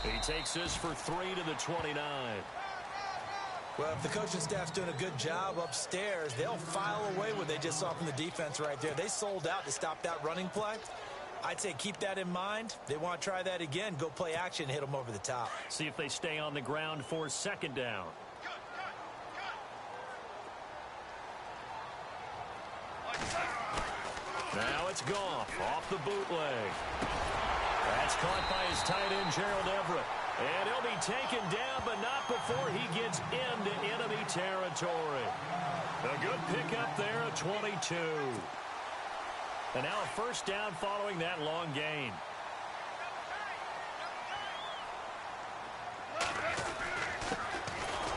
He takes this for 3 to the 29. Well, if the coaching staff's doing a good job upstairs, they'll file away what they just saw from the defense right there. They sold out to stop that running play. I'd say keep that in mind. They want to try that again. Go play action, hit them over the top. See if they stay on the ground for second down. Now it's Goff off the bootleg. That's caught by his tight end, Gerald Everett. And he'll be taken down, but not before he gets into enemy territory. A good pickup there at 22. And now a first down following that long gain.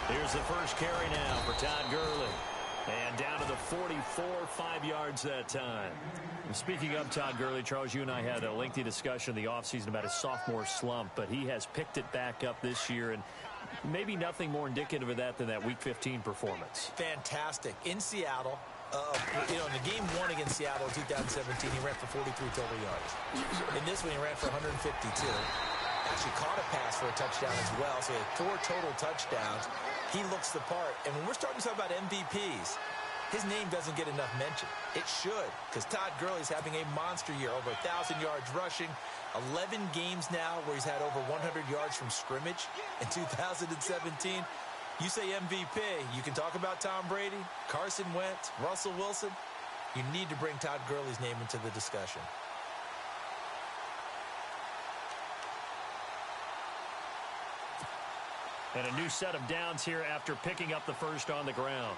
Here's the first carry now for Todd Gurley. And down to the 44, 5 yards that time. And speaking of Todd Gurley, Charles, you and I had a lengthy discussion in the offseason about his sophomore slump, but he has picked it back up this year, and maybe nothing more indicative of that than that Week 15 performance. Fantastic. In Seattle, in the game one against Seattle in 2017, he ran for 43 total yards. In this one, he ran for 152. Actually caught a pass for a touchdown as well, so he had 4 total touchdowns. He looks the part. And when we're starting to talk about MVPs, his name doesn't get enough mention. It should, because Todd Gurley's having a monster year, over 1,000 yards rushing, 11 games now where he's had over 100 yards from scrimmage in 2017. You say MVP, you can talk about Tom Brady, Carson Wentz, Russell Wilson. You need to bring Todd Gurley's name into the discussion. And a new set of downs here after picking up the first on the ground.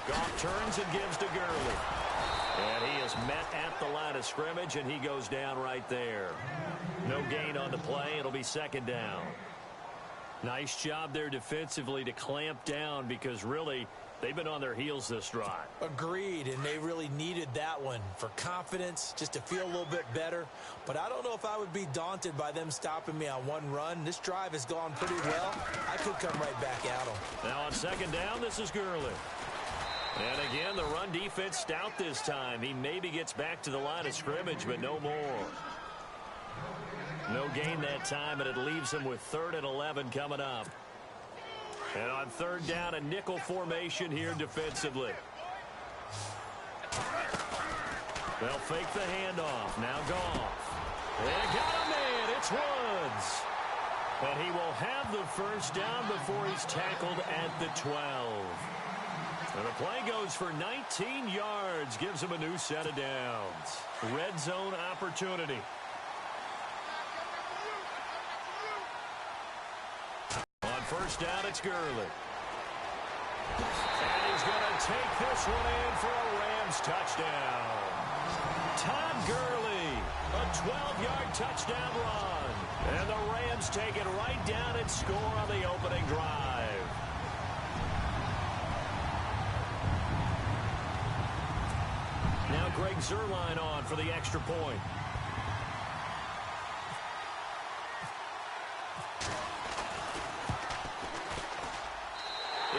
Goff turns and gives to Gurley. And he is met at the line of scrimmage, and he goes down right there. No gain on the play. It'll be second down. Nice job there defensively to clamp down, because really they've been on their heels this drive. Agreed, and they really needed that one for confidence, just to feel a little bit better. But I don't know if I would be daunted by them stopping me on one run. This drive has gone pretty well. I could come right back at them. Now on second down, this is Gurley. And again, the run defense stout this time. He maybe gets back to the line of scrimmage, but no more. No gain that time, and it leaves him with 3rd and 11 coming up. And on third down, a nickel formation here defensively. They'll fake the handoff. Now Goff. And got a man. It's Woods. And he will have the first down before he's tackled at the 12. And the play goes for 19 yards. Gives him a new set of downs. Red zone opportunity. First down, it's Gurley. And he's going to take this one in for a Rams touchdown. Todd Gurley, a 12-yard touchdown run. And the Rams take it right down and score on the opening drive. Now Greg Zuerlein on for the extra point.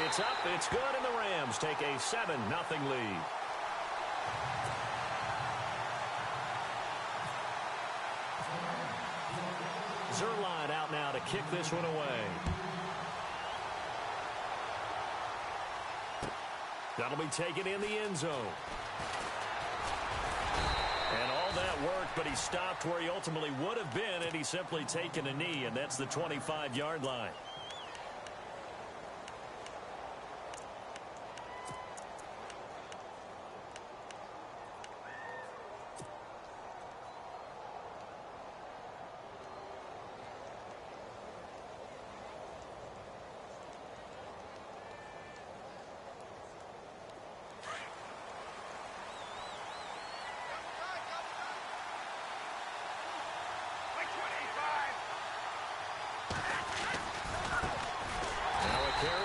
It's up, it's good, and the Rams take a 7-0 lead. Zuerlein out now to kick this one away. That'll be taken in the end zone. And all that worked, but he stopped where he ultimately would have been, and he's simply taken a knee, and that's the 25-yard line.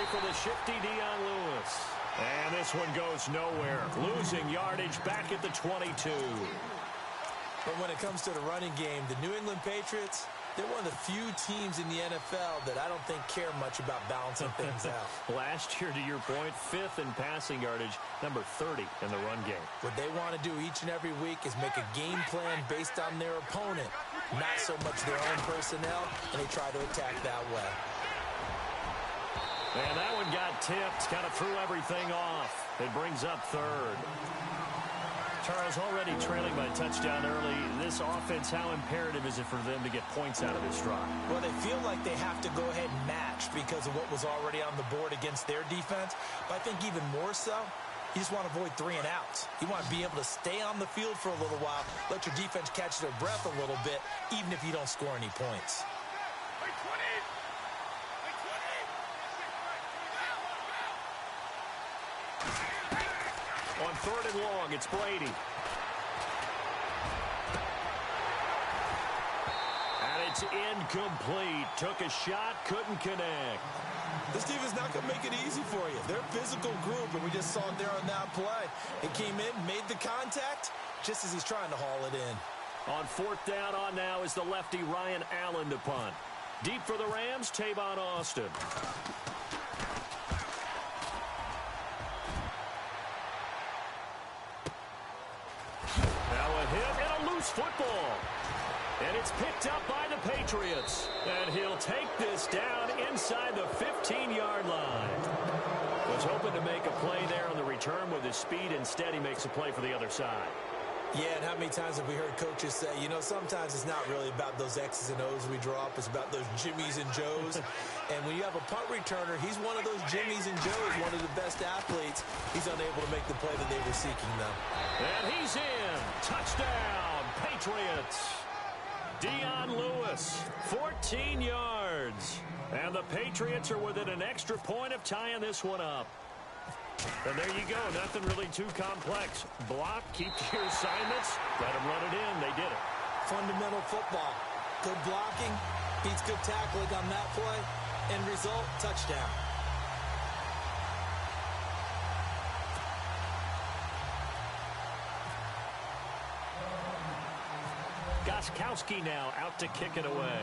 For the shifty Dion Lewis. And this one goes nowhere. Losing yardage back at the 22. But when it comes to the running game, the New England Patriots, They're one of the few teams in the NFL that I don't think care much about balancing things out. Last year, to your point, 5th in passing yardage, number 30 in the run game. What they want to do each and every week is make a game plan based on their opponent, not so much their own personnel, and they try to attack that way. And that one got tipped, kind of threw everything off. It brings up 3rd. Charles, already trailing by a touchdown early. This offense, how imperative is it for them to get points out of this drive? Well, they feel like they have to go ahead and match because of what was already on the board against their defense. But I think even more so, you just want to avoid 3 and outs. You want to be able to stay on the field for a little while, let your defense catch their breath a little bit, even if you don't score any points. On 3rd and long, it's Brady. And it's incomplete. Took a shot, couldn't connect. This team is not going to make it easy for you. They're a physical group, and we just saw it there on that play. It came in, made the contact, just as he's trying to haul it in. On 4th down on now is the lefty Ryan Allen to punt. Deep for the Rams, Tavon Austin. Football. And it's picked up by the Patriots. And he'll take this down inside the 15-yard line. Was hoping to make a play there on the return with his speed. Instead, he makes a play for the other side. Yeah, and how many times have we heard coaches say, you know, sometimes it's not really about those X's and O's we drop. It's about those Jimmies and Joes. And when you have a punt returner, he's one of those Jimmies and Joes, one of the best athletes. He's unable to make the play that they were seeking, though. And he's in. Touchdown, Patriots. Dion Lewis, 14 yards. And the Patriots are within an extra point of tying this one up. And there you go. Nothing really too complex. Block, keep to your assignments, let them run it in. They did it. Fundamental football. Good blocking, beats good tackling on that play. End result, touchdown. Gostkowski now out to kick it away.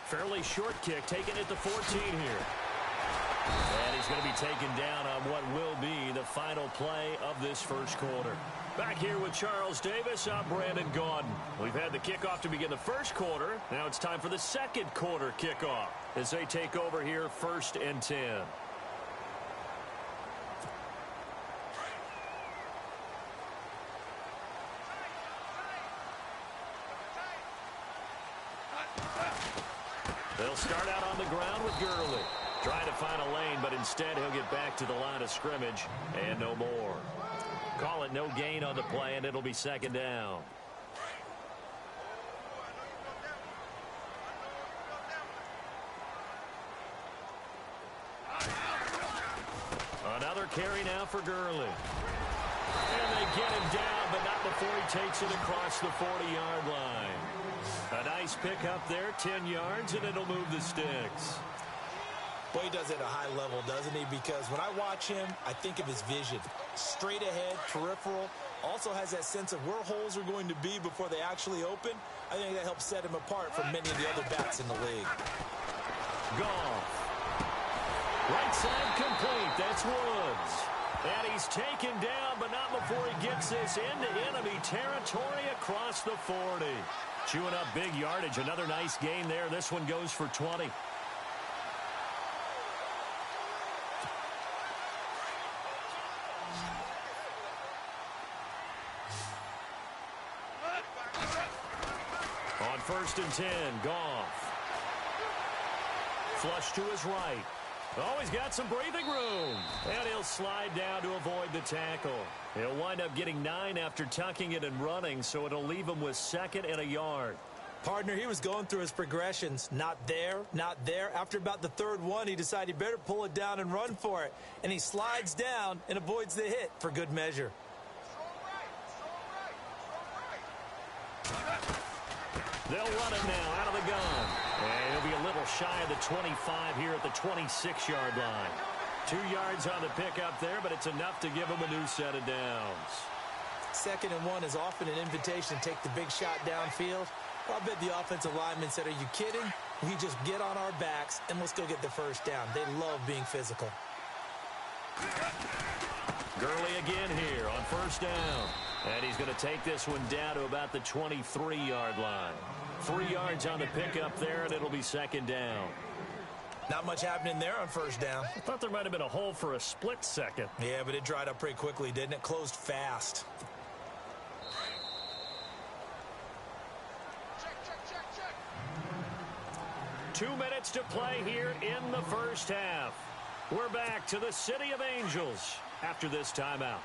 Fairly short kick, taken at the 14 here. And he's going to be taken down on what will be the final play of this first quarter. Back here with Charles Davis, I'm Brandon Gaudin. We've had the kickoff to begin the first quarter. Now it's time for the second quarter kickoff as they take over here 1st and 10. They'll start out on the ground with Gurley. Trying to find a lane, but instead he'll get back to the line of scrimmage and no more. Call it no gain on the play, and it'll be 2nd down. Another carry now for Gurley. And they get him down, but not before he takes it across the 40-yard line. A nice pickup there, 10 yards, and it'll move the sticks. Boy, he does it at a high level, doesn't he? Because when I watch him, I think of his vision. Straight ahead, peripheral. Also has that sense of where holes are going to be before they actually open. I think that helps set him apart from many of the other backs in the league. Goff. Right side complete. That's Woods. And he's taken down, but not before he gets this into enemy territory across the 40. Chewing up big yardage. Another nice gain there. This one goes for 20. On 1st and 10, Goff. Flush to his right. Oh, he's got some breathing room. And he'll slide down to avoid the tackle. He'll wind up getting 9 after tucking it and running, so it'll leave him with 2nd and a yard. Partner, he was going through his progressions. Not there, not there. After about the 3rd one, he decided he better pull it down and run for it. And he slides down and avoids the hit for good measure. They'll run it now out of the gun. And he'll be a little shy of the 25 here at the 26-yard line. 2 yards on the pickup there, but it's enough to give him a new set of downs. 2nd and 1 is often an invitation to take the big shot downfield. Well, I bet the offensive lineman said, are you kidding? We just get on our backs and let's go get the first down. They love being physical. Gurley again here on 1st down. And he's going to take this one down to about the 23-yard line. 3 yards on the pickup there, and it'll be 2nd down. Not much happening there on 1st down. I thought there might have been a hole for a split second. Yeah, but it dried up pretty quickly, didn't it? Closed fast. Check. 2 minutes to play here in the 1st half. We're back to the City of Angels after this timeout.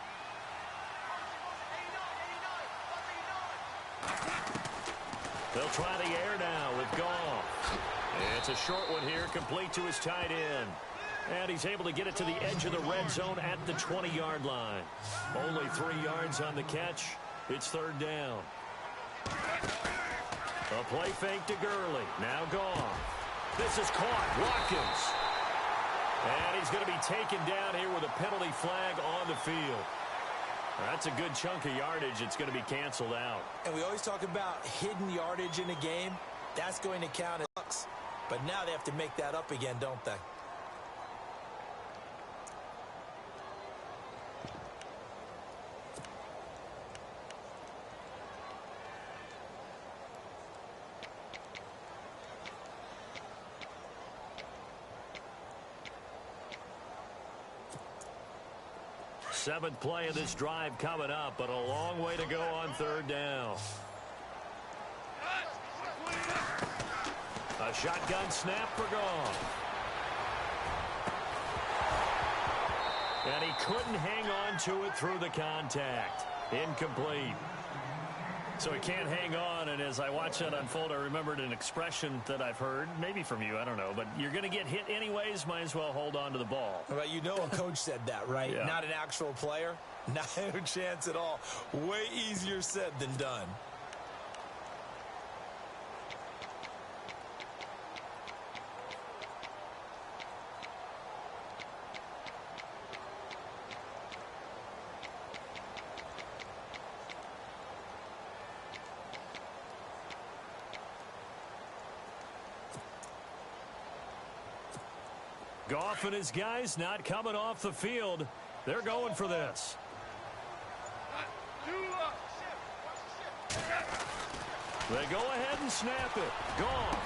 They'll try the air now with Goff. It's a short one here, complete to his tight end. And he's able to get it to the edge of the red zone at the 20-yard line. Only 3 yards on the catch. It's 3rd down. A play fake to Gurley. Now Goff. This is caught. Watkins. And he's going to be taken down here with a penalty flag on the field. That's a good chunk of yardage. It's going to be canceled out. And we always talk about hidden yardage in a game. That's going to count as bucks. But now they have to make that up again, don't they? Seventh play of this drive coming up, but a long way to go on 3rd down. A shotgun snap for Goff. And he couldn't hang on to it through the contact. Incomplete. So he can't hang on, and as I watch that unfold, I remembered an expression that I've heard, maybe from you, I don't know, but you're going to get hit anyways, might as well hold on to the ball. Well, you know a coach said that, right? Yeah. Not an actual player. No chance at all. Way easier said than done. Goff and his guys not coming off the field. They're going for this. They go ahead and snap it. Goff.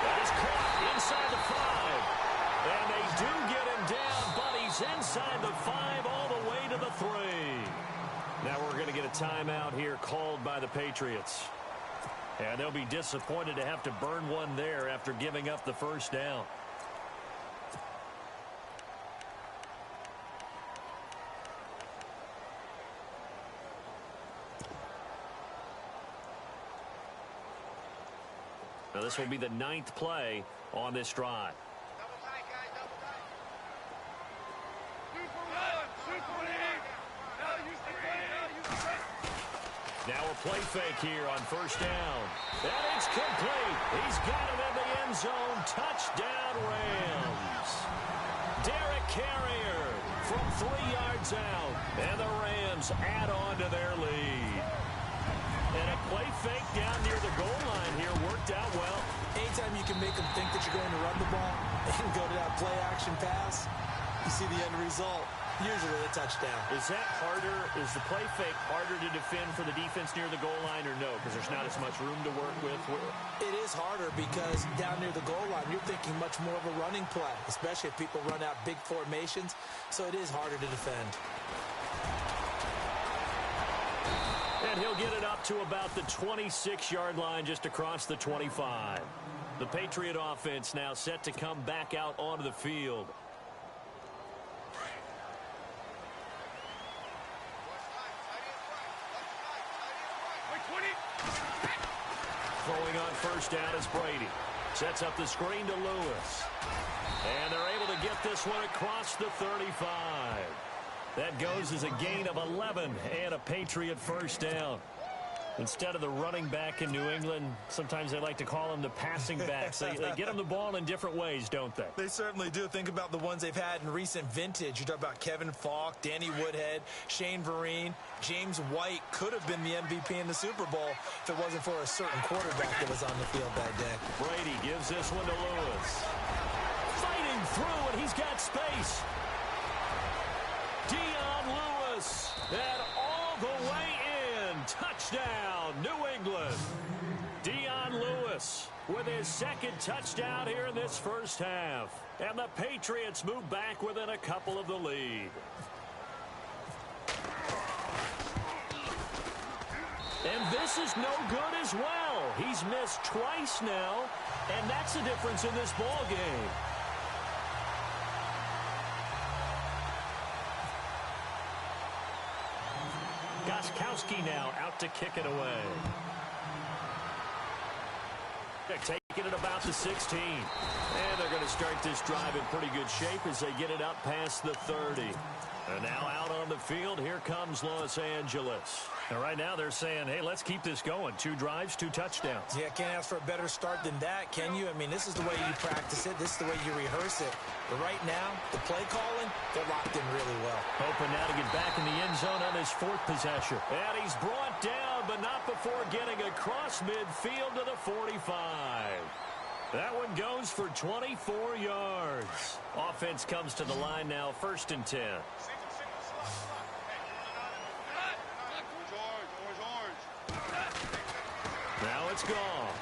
That is caught inside the 5. And they do get him down, but he's inside the 5 all the way to the 3. Now we're going to get a timeout here called by the Patriots. And they'll be disappointed to have to burn one there after giving up the 1st down. Now this will be the 9th play on this drive. Now a play fake here on 1st down. And it's complete. He's got him in the end zone. Touchdown, Rams. Derek Carrier from 3 yards out. And the Rams add on to their lead. And a play fake down near the goal line here worked out well. Anytime you can make them think that you're going to run the ball and go to that play-action pass, you see the end result, usually a touchdown. Is that harder? Is the play fake harder to defend for the defense near the goal line or no? Because there's not as much room to work with? It is harder because down near the goal line, you're thinking much more of a running play, especially if people run out big formations. So it is harder to defend. And he'll get it up to about the 26-yard line just across the 25. The Patriot offense now set to come back out onto the field. Throwing on 1st down is Brady. Sets up the screen to Lewis. And they're able to get this one across the 35. That goes as a gain of 11 and a Patriot 1st down. Instead of the running back in New England, sometimes they like to call them the passing backs. They get them the ball in different ways, don't they? They certainly do. Think about the ones they've had in recent vintage. You talk about Kevin Falk, Danny Woodhead, Shane Vereen, James White could have been the MVP in the Super Bowl if it wasn't for a certain quarterback that was on the field that day. Brady gives this one to Lewis. Fighting through, and he's got space. Dion Lewis, and all the way in. Touchdown, New England. Dion Lewis with his second touchdown here in this first half. And the Patriots move back within a couple of the lead. And this is no good as well. He's missed twice now, and that's the difference in this ball game. Gostkowski now out to kick it away. They're taking it about the 16. And they're going to start this drive in pretty good shape as they get it up past the 30. And now out on the field, here comes Los Angeles. And right now they're saying, hey, let's keep this going. 2 drives, 2 touchdowns. Yeah, can't ask for a better start than that, can you? I mean, this is the way you practice it. This is the way you rehearse it. But right now, the play calling, they're locked in really well. Hoping now to get back in the end zone on his 4th possession. And he's brought down, but not before getting across midfield to the 45. That one goes for 24 yards. Offense comes to the line now, 1st and 10. Now it's gone.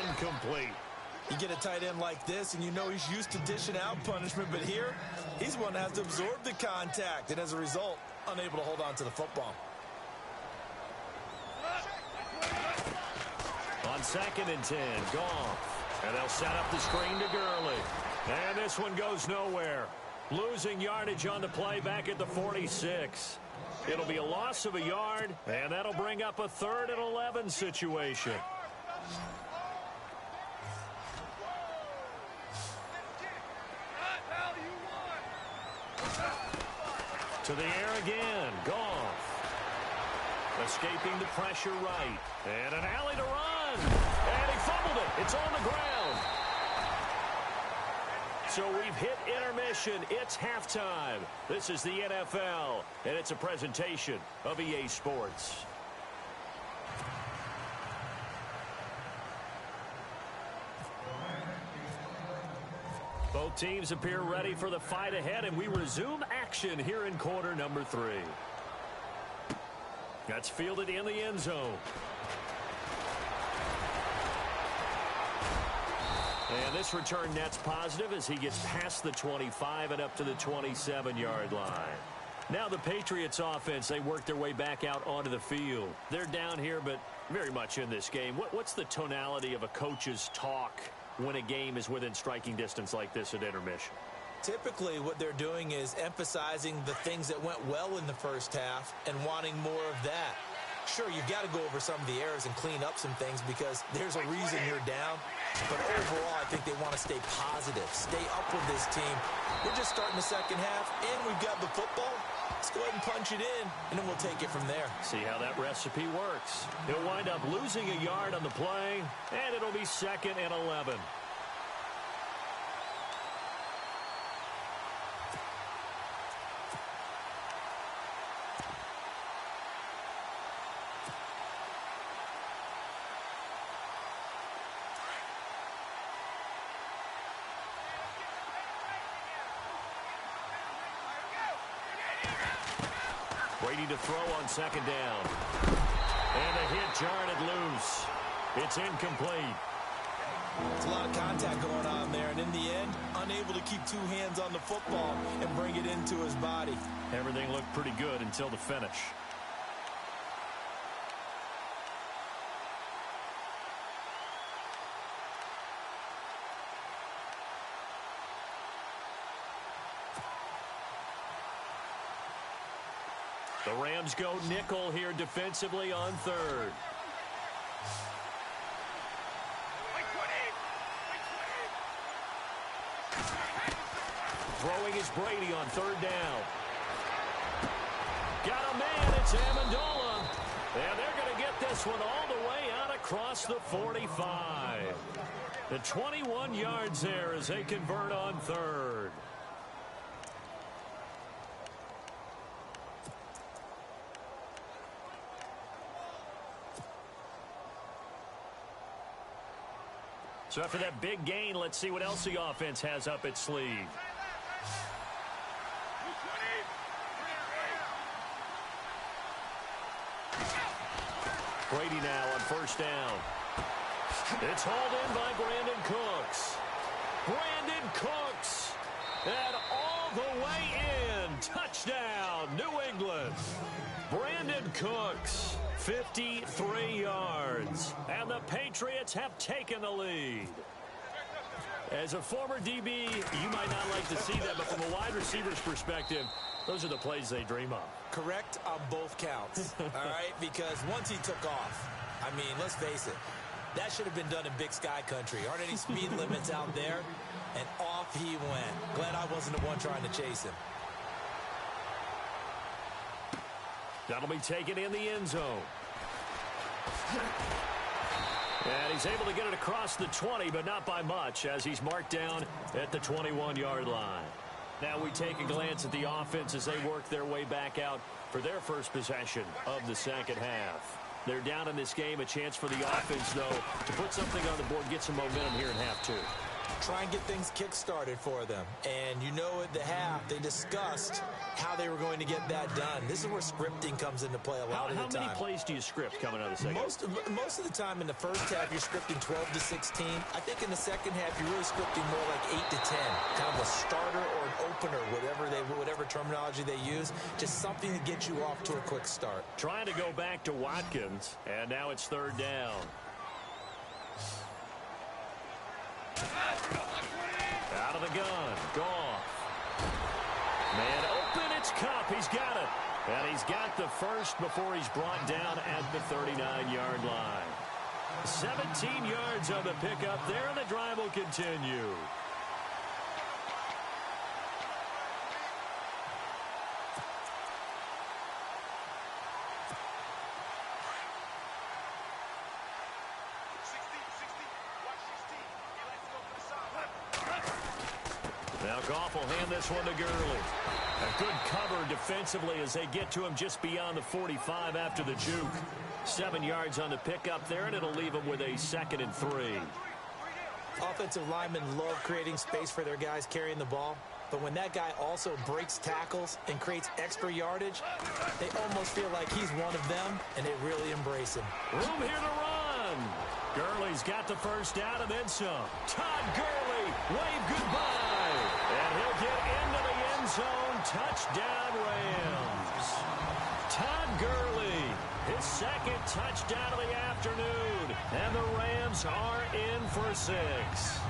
Incomplete. You get a tight end like this, and you know he's used to dishing out punishment, but here, he's one that has to absorb the contact, and as a result, unable to hold on to the football. On 2nd and 10, Goff. And they'll set up the screen to Gurley. And this one goes nowhere. Losing yardage on the play back at the 46. It'll be a loss of a yard, and that'll bring up a 3rd and 11 situation. To the air again, Goff. Escaping the pressure right. And an alley to run. And he fumbled it. It's on the ground. So we've hit intermission. It's halftime. This is the NFL, and it's a presentation of EA Sports. Both teams appear ready for the fight ahead, and we resume action here in quarter number 3. That's fielded in the end zone. And this return net's positive as he gets past the 25 and up to the 27-yard line. Now the Patriots offense, they work their way back out onto the field. They're down here, but very much in this game. What's the tonality of a coach's talk when a game is within striking distance like this at intermission? Typically, what they're doing is emphasizing the things that went well in the first half and wanting more of that. Sure, you've got to go over some of the errors and clean up some things because there's a reason you're down. But overall, I think they want to stay positive, stay up with this team. We're just starting the second half, and we've got the football. Let's go ahead and punch it in, and then we'll take it from there. See how that recipe works. He'll wind up losing a yard on the play, and it'll be 2nd and 11. Brady to throw on 2nd down. And the hit jarred loose. It's incomplete. It's a lot of contact going on there, and in the end, unable to keep 2 hands on the football and bring it into his body. Everything looked pretty good until the finish. The Rams go nickel here defensively on 3rd. Throwing is Brady on 3rd down. got a man. It's Amendola. And they're going to get this one all the way out across the 45. The 21 yards there as they convert on third. So after that big gain, let's see what else the offense has up its sleeve. Brady now on first down. It's hauled in by Brandon Cooks. Brandon Cooks. And all the way in. Touchdown, New England. Brandon Cooks, 53 yards. And the Patriots have taken the lead. As a former DB, you might not like to see that, but from a wide receiver's perspective, those are the plays they dream of. Correct on both counts, all right? Because once he took off, I mean, let's face it, that should have been done in Big Sky country. Aren't any speed limits out there? And off he went. Glad I wasn't the one trying to chase him. That'll be taken in the end zone. And he's able to get it across the 20, but not by much, as he's marked down at the 21-yard line. Now we take a glance at the offense as they work their way back out for their first possession of the second half. They're down in this game. A chance for the offense, though, to put something on the board, get some momentum here in half two. Try and get things kick-started for them. And you know at the half, they discussed how they were going to get that done. This is where scripting comes into play a lot of the time. How many plays do you script coming out of the second? Most of the time in the first half, you're scripting 12 to 16. I think in the second half, you're really scripting more like 8 to 10. Kind of a starter or an opener, whatever terminology they use. Just something to get you off to a quick start. Trying to go back to Watkins, and now it's third down. Out of the gun. Goff. Man open. It's Kupp. He's got it. And he's got the first before he's brought down at the 39-yard line. 17 yards on the pickup there, and the drive will continue. Now Goff will hand this one to Gurley. A good cover defensively as they get to him just beyond the 45 after the juke. 7 yards on the pickup there, and it'll leave him with a 2nd and 3. Offensive linemen love creating space for their guys carrying the ball. But when that guy also breaks tackles and creates extra yardage, they almost feel like he's one of them, and they really embrace him. Room here to run. Gurley's got the first down and then some. Todd Gurley, wave goodbye. And he'll get into the end zone. Touchdown, Rams. Todd Gurley, his 2nd touchdown of the afternoon. And the Rams are in for 6.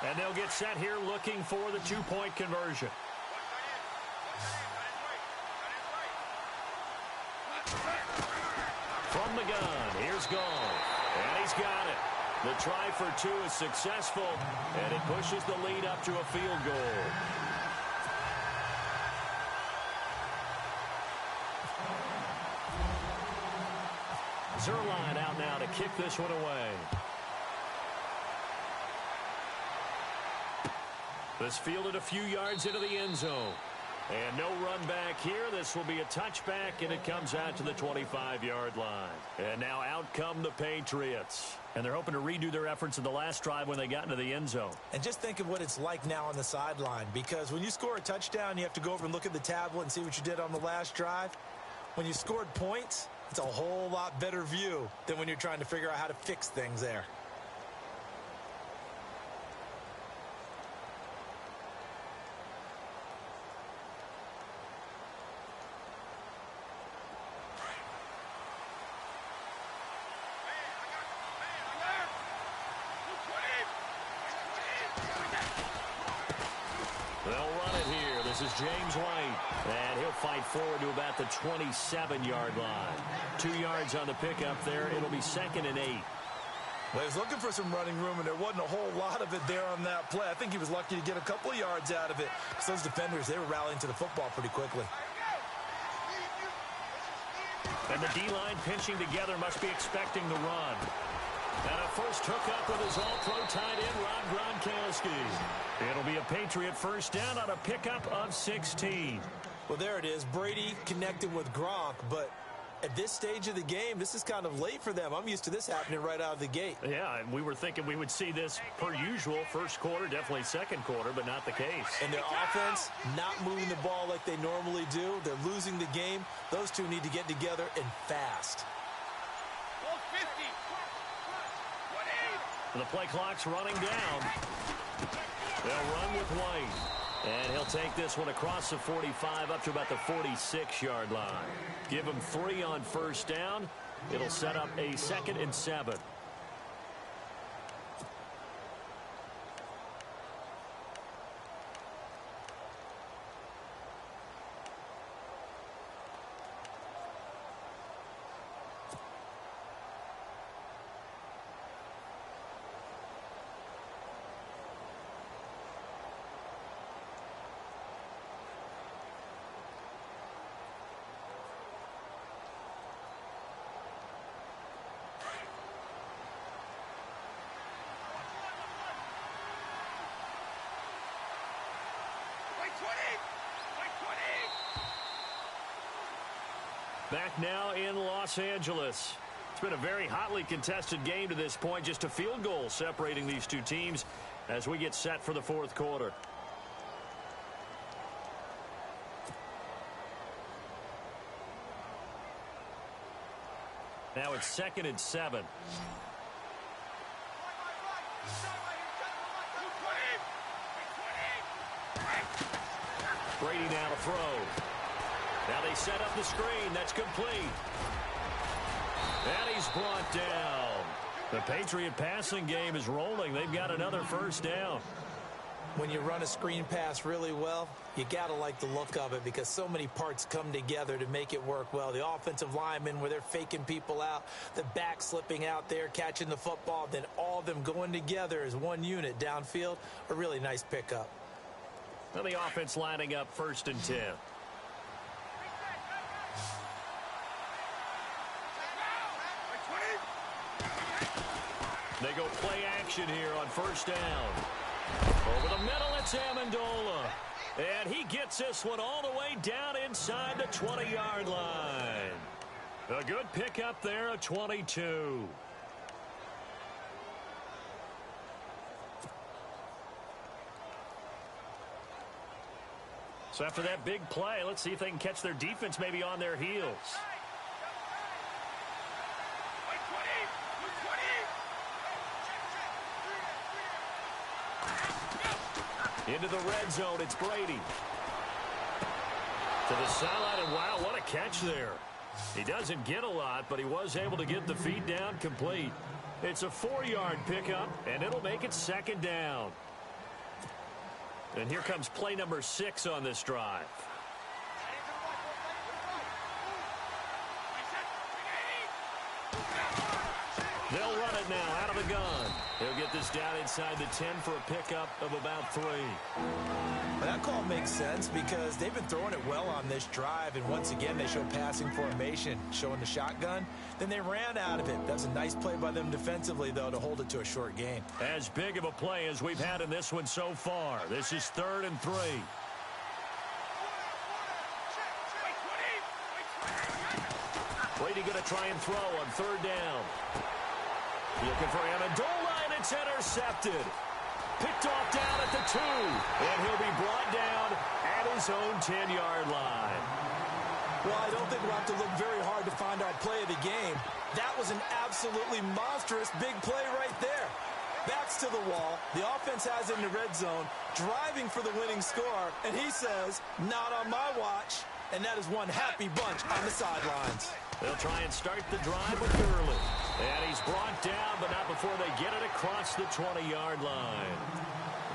And they'll get set here looking for the 2-point conversion. From the gun, here's Goff. And he's got it. The try for 2 is successful, and it pushes the lead up to a field goal. Zerline out now to kick this one away. This fielded a few yards into the end zone. And no run back here. This will be a touchback, and it comes out to the 25-yard line. And now out come the Patriots. And they're hoping to redo their efforts in the last drive when they got into the end zone. And just think of what it's like now on the sideline, because when you score a touchdown, you have to go over and look at the tablet and see what you did on the last drive. When you scored points, it's a whole lot better view than when you're trying to figure out how to fix things there. This is James White, and he'll fight forward to about the 27-yard line. 2 yards on the pickup there. It'll be 2nd and 8. Well, he was looking for some running room, and there wasn't a whole lot of it there on that play. I think he was lucky to get a couple of yards out of it, because those defenders, they were rallying to the football pretty quickly. And the D-line pinching together must be expecting the run. And a first hookup with his all-pro tight end, Rob Gronkowski. It'll be a Patriot first down on a pickup of 16. Well, there it is. Brady connected with Gronk, but at this stage of the game, this is kind of late for them. I'm used to this happening right out of the gate. Yeah, and we were thinking we would see this per usual. First quarter, definitely second quarter, but not the case. And their offense not moving the ball like they normally do. They're losing the game. Those two need to get together and fast. The play clock's running down. They'll run with White. And he'll take this one across the 45 up to about the 46-yard line. Give him 3 on first down. It'll set up a 2nd and 7. Back now in Los Angeles. It's been a very hotly contested game to this point. Just a field goal separating these two teams as we get set for the fourth quarter. Now it's 2nd and 7. Brady now to throw. Now they set up the screen. That's complete. And he's brought down. The Patriot passing game is rolling. They've got another first down. When you run a screen pass really well, you got to like the look of it because so many parts come together to make it work well. The offensive linemen where they're faking people out, the back slipping out there, catching the football, then all of them going together as one unit downfield. A really nice pickup. Well, the offense lining up 1st and 10. They go play action here on first down. Over the middle, it's Amendola. And he gets this one all the way down inside the 20-yard line. A good pickup there, a 22. So after that big play, let's see if they can catch their defense maybe on their heels. Into the red zone, it's Brady. To the sideline, and wow, what a catch there. He doesn't get a lot, but he was able to get the feet down complete. It's a 4-yard pickup, and it'll make it 2nd down. And here comes play number 6 on this drive. They'll run it now out of the gun. He'll get this down inside the 10 for a pickup of about 3. Well, that call makes sense because they've been throwing it well on this drive, and once again they show passing formation, showing the shotgun. Then they ran out of it. That's a nice play by them defensively, though, to hold it to a short gain. As big of a play as we've had in this one so far. This is 3rd and 3. Brady going to try and throw on 3rd down. Looking for Amendola, and it's intercepted. Picked off down at the 2. And he'll be brought down at his own 10-yard line. Well, I don't think we'll have to look very hard to find our play of the game. That was an absolutely monstrous big play right there. Backs to the wall. The offense has it in the red zone, driving for the winning score. And he says, not on my watch. And that is one happy bunch on the sidelines. They'll try and start the drive with Gurley. And he's brought down, but not before they get it across the 20-yard line.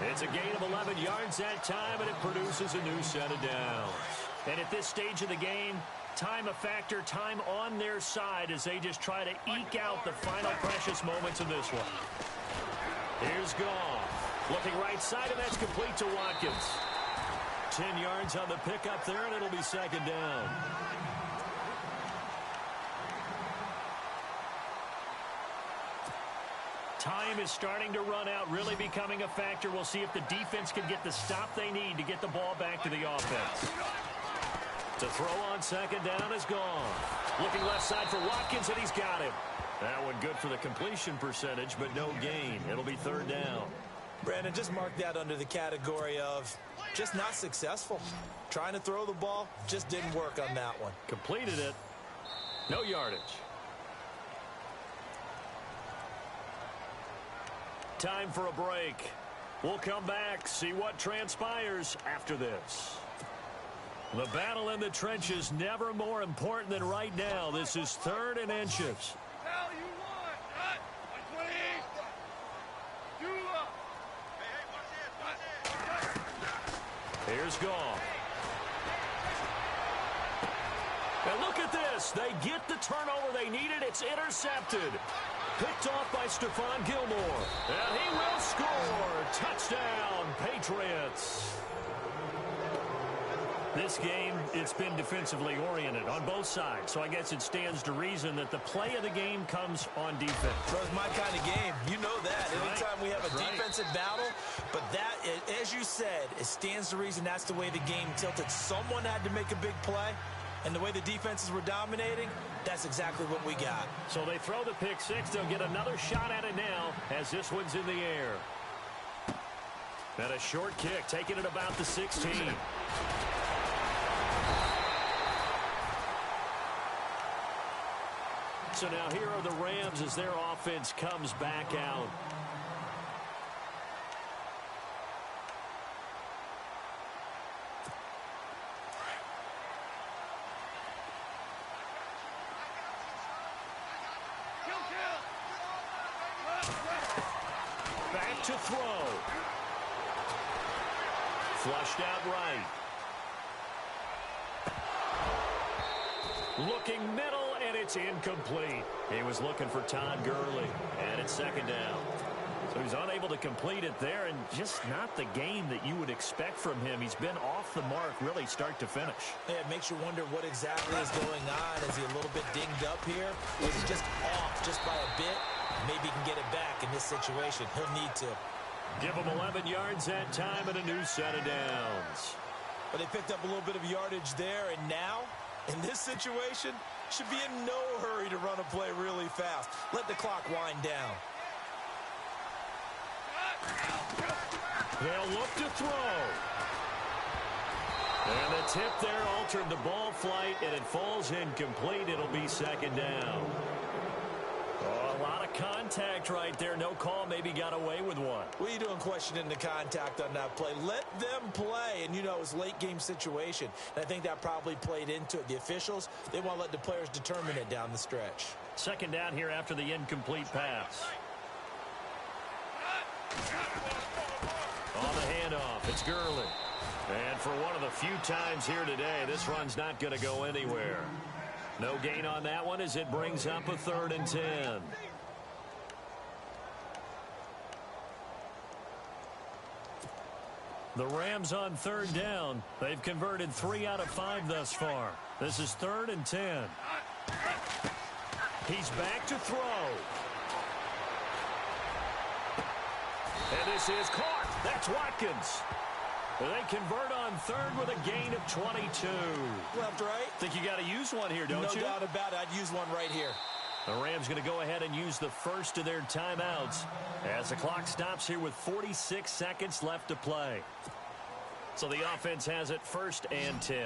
It's a gain of 11 yards that time, and it produces a new set of downs. And at this stage of the game, time a factor, time on their side as they just try to eke out the final precious moments of this one. Here's Goff. Looking right side, and that's complete to Watkins. 10 yards on the pickup there, and it'll be second down. Time is starting to run out, really becoming a factor. We'll see if the defense can get the stop they need to get the ball back to the offense. To throw on second down is gone. Looking left side for Watkins, and he's got him. That one good for the completion percentage, but no gain. It'll be third down. Brandon, just mark that under the category of just not successful. Trying to throw the ball, just didn't work on that one. Completed it. No yardage. Time for a break. We'll come back, see what transpires after this. The battle in the trenches never more important than right now. This is 3rd and inches. Here's Goff. And look at this. They get the turnover they needed. It's intercepted. Picked off by Stephon Gilmore. And he will score. Touchdown, Patriots. This game, it's been defensively oriented on both sides. So I guess it stands to reason that the play of the game comes on defense. That's my kind of game. You know that. Right. Anytime we have a defensive battle, but that, as you said, it stands to reason that's the way the game tilted. Someone had to make a big play, and the way the defenses were dominating, that's exactly what we got. So they throw the pick six. They'll get another shot at it now as this one's in the air. And a short kick, taking it about the 16. So now here are the Rams as their offense comes back out. Back to throw. Flushed out right. Looking middle, and it's incomplete. He was looking for Todd Gurley, and it's second down. So he's unable to complete it there, and just not the game that you would expect from him. He's been off the mark really start to finish. Yeah, it makes you wonder what exactly is going on. Is he a little bit dinged up here? Or is he just off just by a bit? Maybe he can get it back in this situation. He'll need to. Give him 11 yards that time and a new set of downs. But they picked up a little bit of yardage there, and now, in this situation, should be in no hurry to run a play really fast. Let the clock wind down. They'll look to throw. And the tip there altered the ball flight, and it falls incomplete. It'll be second down. Oh, a lot of contact right there. No call. Maybe got away with one. What are you doing questioning the contact on that play? Let them play. And, you know, it's a late-game situation. And I think that probably played into it. The officials, they want to let the players determine it down the stretch. Second down here after the incomplete pass. On the handoff, it's Gurley. And for one of the few times here today, this run's not going to go anywhere. No gain on that one as it brings up a 3rd and 10. The Rams on 3rd down. They've converted 3 out of 5 thus far. This is 3rd and 10. He's back to throw. And this is caught. That's Watkins. They convert on 3rd with a gain of 22. Left, right. Think you got to use one here, don't you? No doubt about it. I'd use one right here. The Rams going to go ahead and use the first of their timeouts as the clock stops here with 46 seconds left to play. So the offense has it 1st and 10.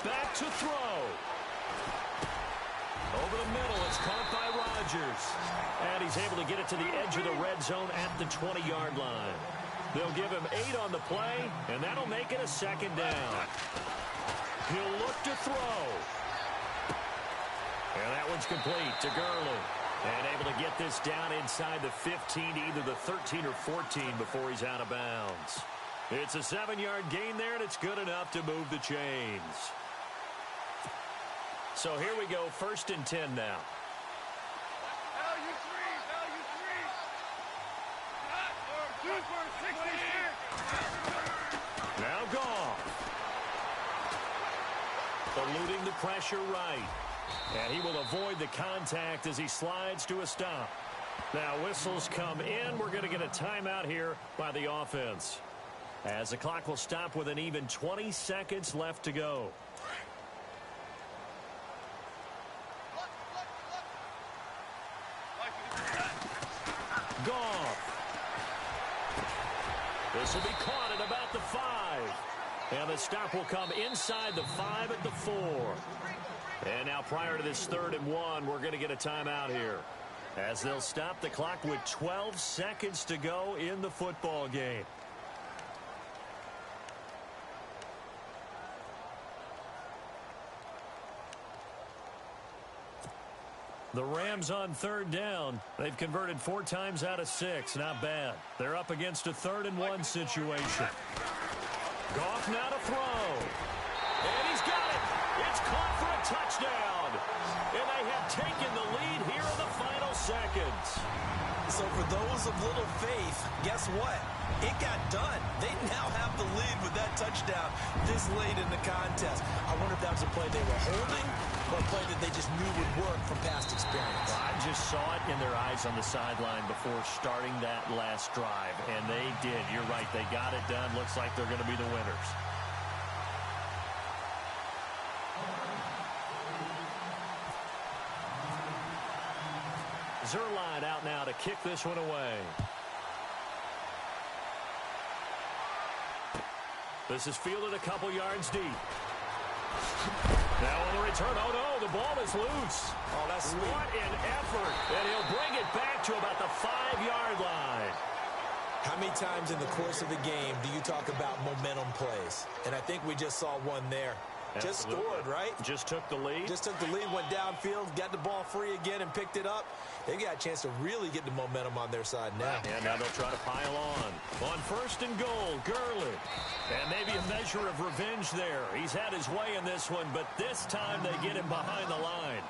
Back to throw. Over the middle, it's caught by Rodgers. And he's able to get it to the edge of the red zone at the 20-yard line. They'll give him 8 on the play, and that'll make it a second down. He'll look to throw. And that one's complete to Gurley. And able to get this down inside the 15, either the 13 or 14 before he's out of bounds. It's a 7-yard gain there, and it's good enough to move the chains. So here we go, 1st and 10 now. Now Goff. Eluding the pressure right. And he will avoid the contact as he slides to a stop. Now whistles come in. We're going to get a timeout here by the offense, as the clock will stop with an even 20 seconds left to go. Goff. This will be caught at about the 5. And the stop will come inside the 5 at the 4. And now prior to this 3rd and 1, we're going to get a timeout here, as they'll stop the clock with 12 seconds to go in the football game. The Rams on 3rd down. They've converted 4 times out of 6. Not bad. They're up against a 3rd and 1 situation. Goff now to throw. And he's got it. It's caught for a touchdown. And they have taken the lead here in the final seconds. So for those of little faith, guess what? It got done. They now have the lead with that touchdown this late in the contest. I wonder if that was a play they were holding or a play that they just knew would work from past experience. I just saw it in their eyes on the sideline before starting that last drive, and they did. You're right. They got it done. Looks like they're going to be the winners. Zerline out now to kick this one away. This is fielded a couple yards deep. Now on the return, oh no, the ball is loose. Oh, that's sweet. What an effort. And he'll bring it back to about the 5-yard line. How many times in the course of the game do you talk about momentum plays? And I think we just saw one there. Just scored, right? Just took the lead. Just took the lead, went downfield, got the ball free again, and picked it up. They got a chance to really get the momentum on their side now. And now they'll try to pile on. On 1st and goal, Gurley. And maybe a measure of revenge there. He's had his way in this one, but this time they get him behind the line.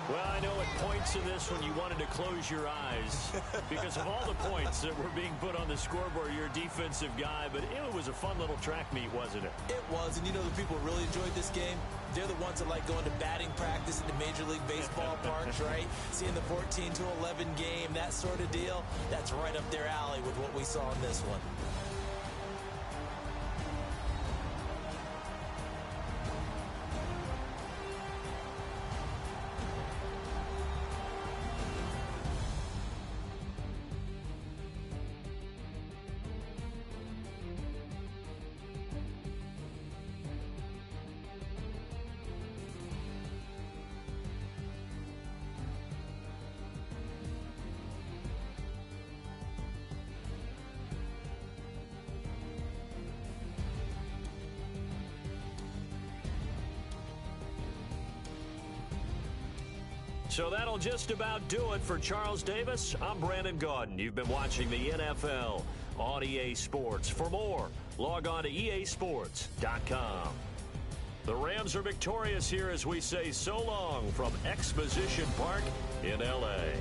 Well, I know at points in this one you wanted to close your eyes because of all the points that were being put on the scoreboard. You're a defensive guy, but it was a fun little track meet, wasn't it? It was, and you know the people who really enjoyed this game? They're the ones that like going to batting practice at the Major League Baseball parks, right? Seeing the 14-11 game, that sort of deal, that's right up their alley with what we saw in this one. So that'll just about do it for Charles Davis. I'm Brandon Gaudin. You've been watching the NFL on EA Sports. For more, log on to easports.com. The Rams are victorious here as we say so long from Exposition Park in L.A.